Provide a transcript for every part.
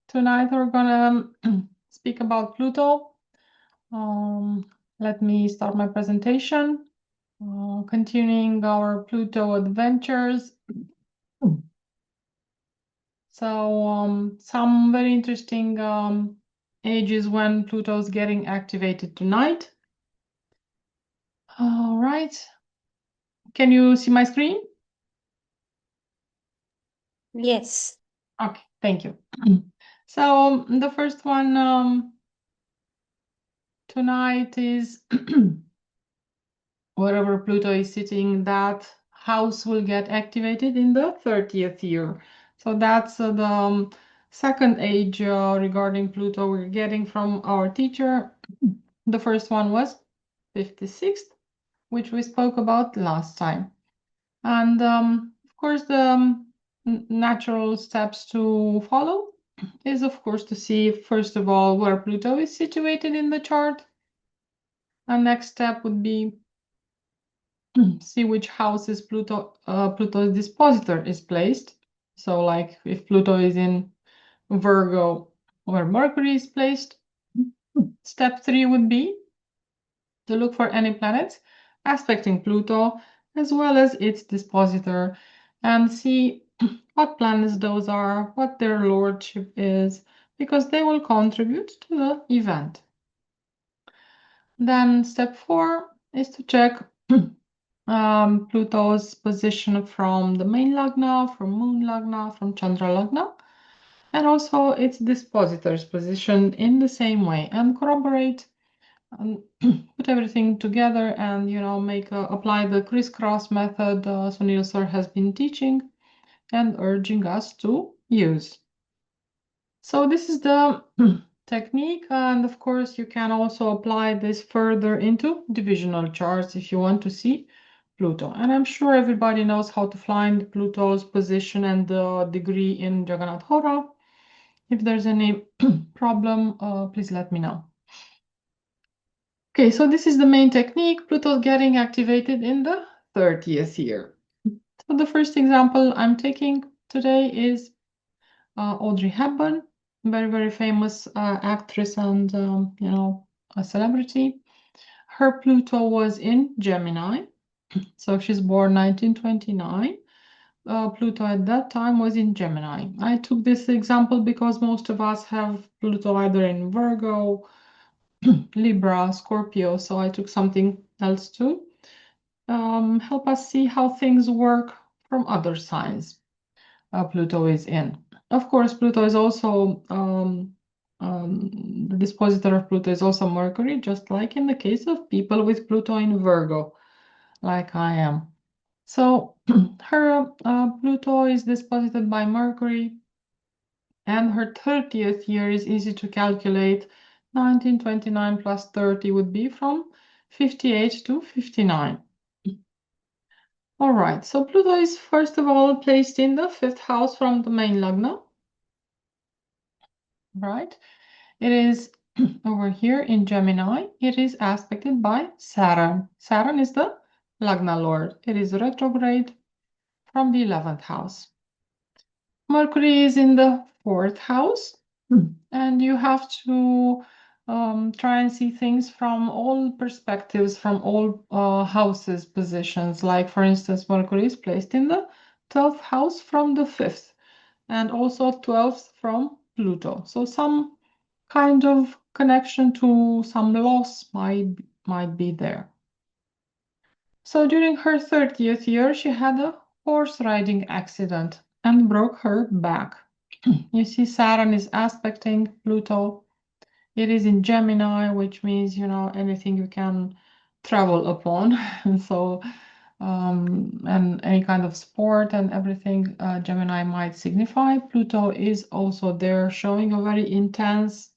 Tonight we're gonna speak about Pluto. Let me start my presentation. Continuing our Pluto adventures. So some very interesting ages when Pluto is getting activated tonight. All right. Can you see my screen? Yes. Okay, thank you. So the first one tonight is wherever Pluto is sitting, that house will get activated in the 30th year. So that's the second age regarding Pluto we're getting from our teacher. The first one was 56th, which we spoke about last time. And of course, the natural steps to follow is, of course, to see, first of all, where Pluto is situated in the chart. And next step would be see which houses Pluto's dispositor is placed. So like if Pluto is in Virgo where Mercury is placed. Step 3 would be to look for any planets aspecting Pluto as well as its dispositor and see what planets those are, what their lordship is, because they will contribute to the event. Then step 4 is to check Pluto's position from the main Lagna, from moon Lagna, from Chandra Lagna, and also its dispositor's position in the same way, and corroborate and put everything together and apply the crisscross method Sunil sir has been teaching and urging us to use. So this is the technique, and of course you can also apply this further into divisional charts if you want to see Pluto. And I'm sure everybody knows how to find Pluto's position and the degree in Jagannath Hora. If there's any problem, please let me know. Okay, so this is the main technique. Pluto's getting activated in the 30th year. So the first example I'm taking today is Audrey Hepburn, very, very famous actress and, a celebrity. Her Pluto was in Gemini. So she's born 1929. Pluto at that time was in Gemini. I took this example because most of us have Pluto either in Virgo, Libra, Scorpio, so I took something else too. Help us see how things work from other signs Pluto is in. Of course, Pluto is also, the dispositor of Pluto is also Mercury, just like in the case of people with Pluto in Virgo, like I am. So her Pluto is disposited by Mercury, and her 30th year is easy to calculate. 1929 plus 30 would be from 58 to 59. All right, so Pluto is first of all placed in the 5th house from the main Lagna. Right? It is over here in Gemini. It is aspected by Saturn. Saturn is the Lagna Lord. It is retrograde from the 11th house. Mercury is in the 4th house, and you have to try and see things from all perspectives, from all houses, positions. Like, for instance, Mercury is placed in the 12th house from the 5th, and also 12th from Pluto. So some kind of connection to some loss might be there. So during her 30th year, she had a horse riding accident and broke her back. You see, Saturn is aspecting Pluto. It is in Gemini, which means, anything you can travel upon. So, and any kind of sport and everything Gemini might signify. Pluto is also there, showing a very intense,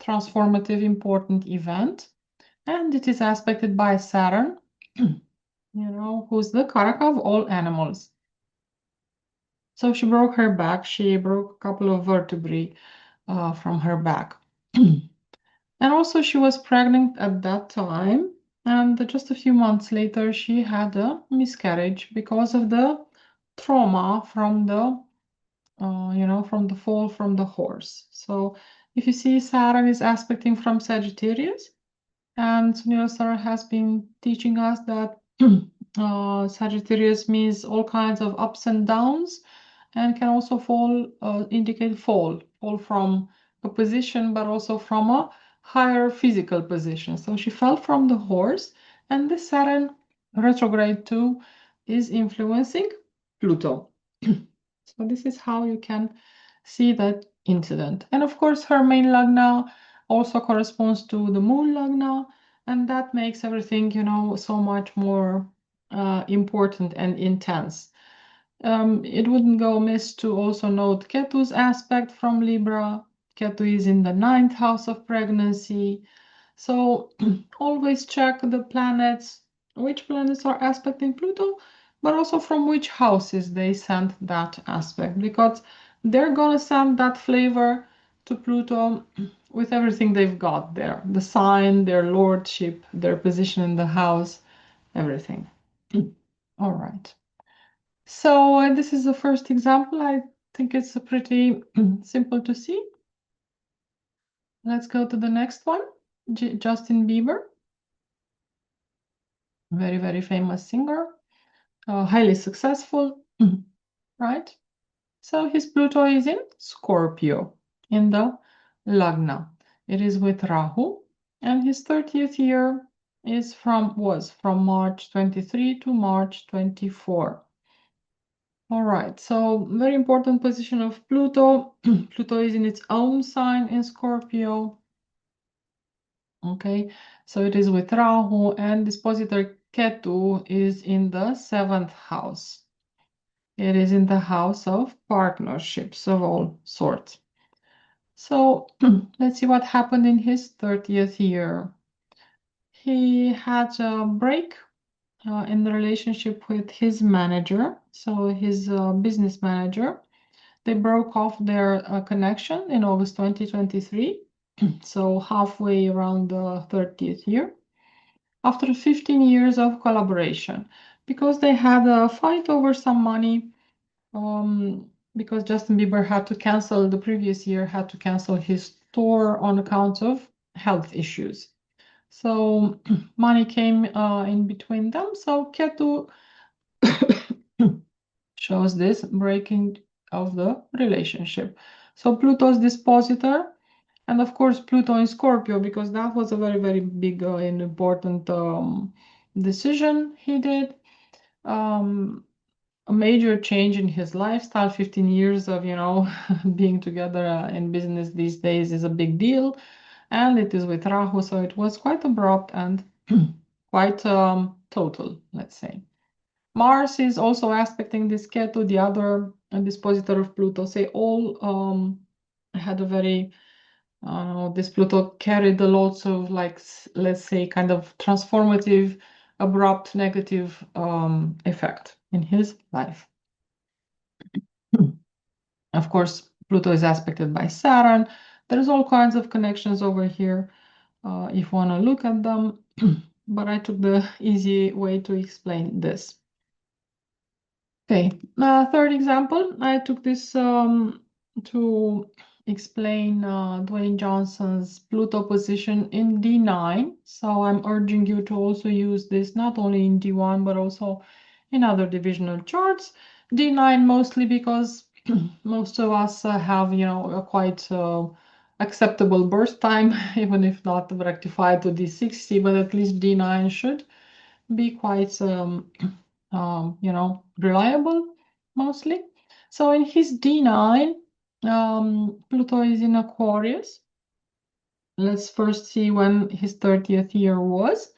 transformative, important event. And it is aspected by Saturn, who's the Karaka of all animals. So she broke her back. She broke a couple of vertebrae from her back. And also she was pregnant at that time. And just a few months later, she had a miscarriage because of the trauma from the from the fall from the horse. So if you see, Saturn is aspecting from Sagittarius, and Sunil sir has been teaching us that Sagittarius means all kinds of ups and downs, and can also indicate fall from a position, but also from a higher physical position. So she fell from the horse, and the Saturn retrograde too is influencing Pluto. So this is how you can see that incident. And of course, her main Lagna also corresponds to the moon Lagna, and that makes everything, so much more important and intense. It wouldn't go amiss to also note Ketu's aspect from Libra. Ketu is in the 9th house of pregnancy. So always check the planets, which planets are aspecting Pluto, but also from which houses they send that aspect, because they're gonna send that flavor to Pluto with everything they've got there, the sign, their lordship, their position in the house, everything. All right. So this is the first example. I think it's pretty simple to see. Let's go to the next one. Justin Bieber, very, very famous singer, highly successful, right? So his Pluto is in Scorpio, in the Lagna. It is with Rahu, and his 30th year was from March 23 to March 24. All right, so very important position of Pluto. Pluto is in its own sign in Scorpio. Okay, so it is with Rahu, and dispositor Ketu is in the 7th house. It is in the house of partnerships of all sorts. So let's see what happened in his 30th year. He had a break in the relationship with his manager, so his business manager. They broke off their connection in August 2023, so halfway around the 30th year, after 15 years of collaboration, because they had a fight over some money, because Justin Bieber had to cancel the previous year, had to cancel his tour on account of health issues. So money came in between them. So Ketu shows this breaking of the relationship. So Pluto's dispositor, and of course Pluto in Scorpio, because that was a very, very big and important decision he did. A major change in his lifestyle. 15 years of, being together in business these days is a big deal. And it is with Rahu, so it was quite abrupt and quite total, let's say. Mars is also aspecting this Ketu, the other dispositor of Pluto. Say all had a very, this Pluto carried a lot of, like, let's say, kind of transformative, abrupt, negative effect in his life. Of course, Pluto is aspected by Saturn. There's all kinds of connections over here if you want to look at them, but I took the easy way to explain this. Okay, third example, I took this to explain Dwayne Johnson's Pluto position in D9. So I'm urging you to also use this not only in D1, but also in other divisional charts. D9 mostly because most of us have, a quite acceptable birth time, even if not rectified to D60, but at least D9 should be quite reliable mostly. So in his D9, Pluto is in Aquarius. Let's first see when his 30th year was.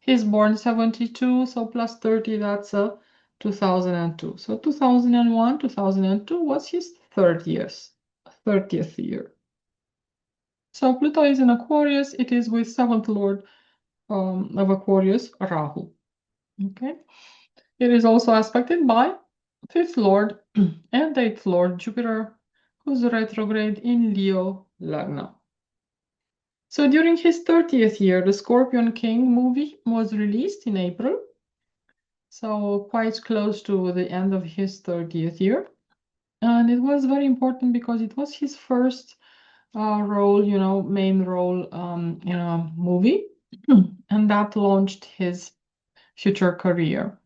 He's born 72, so plus 30, that's 2002. So 2001, 2002 was his 30th year. So Pluto is in Aquarius. It is with 7th Lord of Aquarius, Rahu. Okay. It is also aspected by 5th Lord and 8th Lord Jupiter, who's retrograde in Leo Lagna. So during his 30th year, the Scorpion King movie was released in April. So quite close to the end of his 30th year. And it was very important because it was his first role, main role in a movie, and that launched his future career.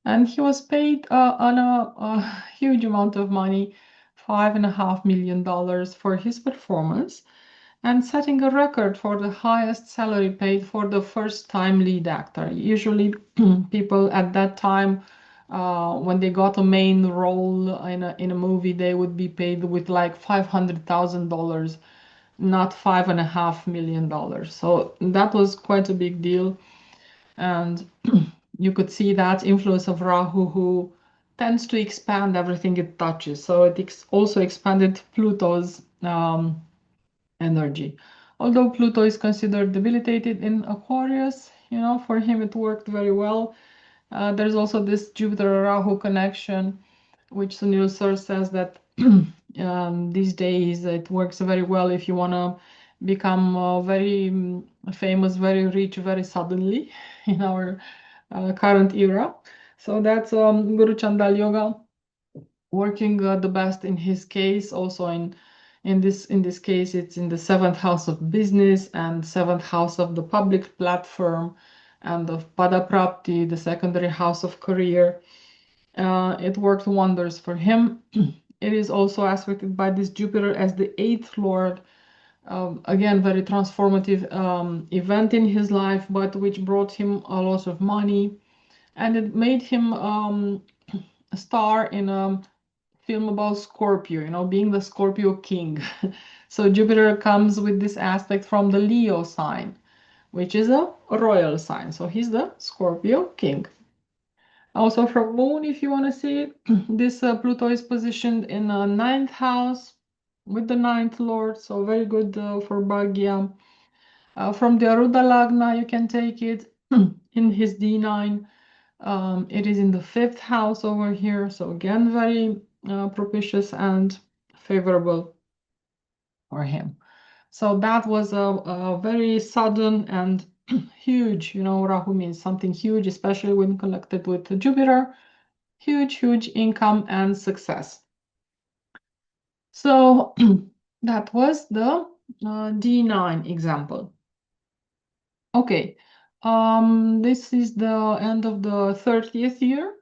And he was paid on a huge amount of money, $5.5 million for his performance, and setting a record for the highest salary paid for the first-time lead actor. Usually, people at that time, when they got a main role in a movie, they would be paid with like $500,000, not $5.5 million. So that was quite a big deal, and you could see that influence of Rahu, who tends to expand everything it touches. So it also expanded Pluto's energy. Although Pluto is considered debilitated in Aquarius, for him it worked very well. There's also this Jupiter-Rahu connection, which Sunil Sir says that these days it works very well if you want to become very famous, very rich, very suddenly in our current era. So that's Guru Chandal Yoga working the best in his case. Also in this case, it's in the seventh house of business and seventh house of the public platform, and of Padaprapti, the secondary house of career. It worked wonders for him. It is also aspected by this Jupiter as the eighth lord. Again, very transformative event in his life, but which brought him a lot of money, and it made him a star in a film about Scorpio, being the Scorpio king. So Jupiter comes with this aspect from the Leo sign, which is a royal sign. So he's the Scorpio king. Also from Moon, if you want to see it, this Pluto is positioned in a ninth house with the ninth lord, so very good for Bhagya. From the Aruda Lagna, you can take it in his D9. It is in the fifth house over here, so again, very propitious and favorable for him. So that was a very sudden and huge, Rahu means something huge, especially when connected with Jupiter. Huge, huge income and success. So that was the D9 example. Okay, this is the end of the 30th year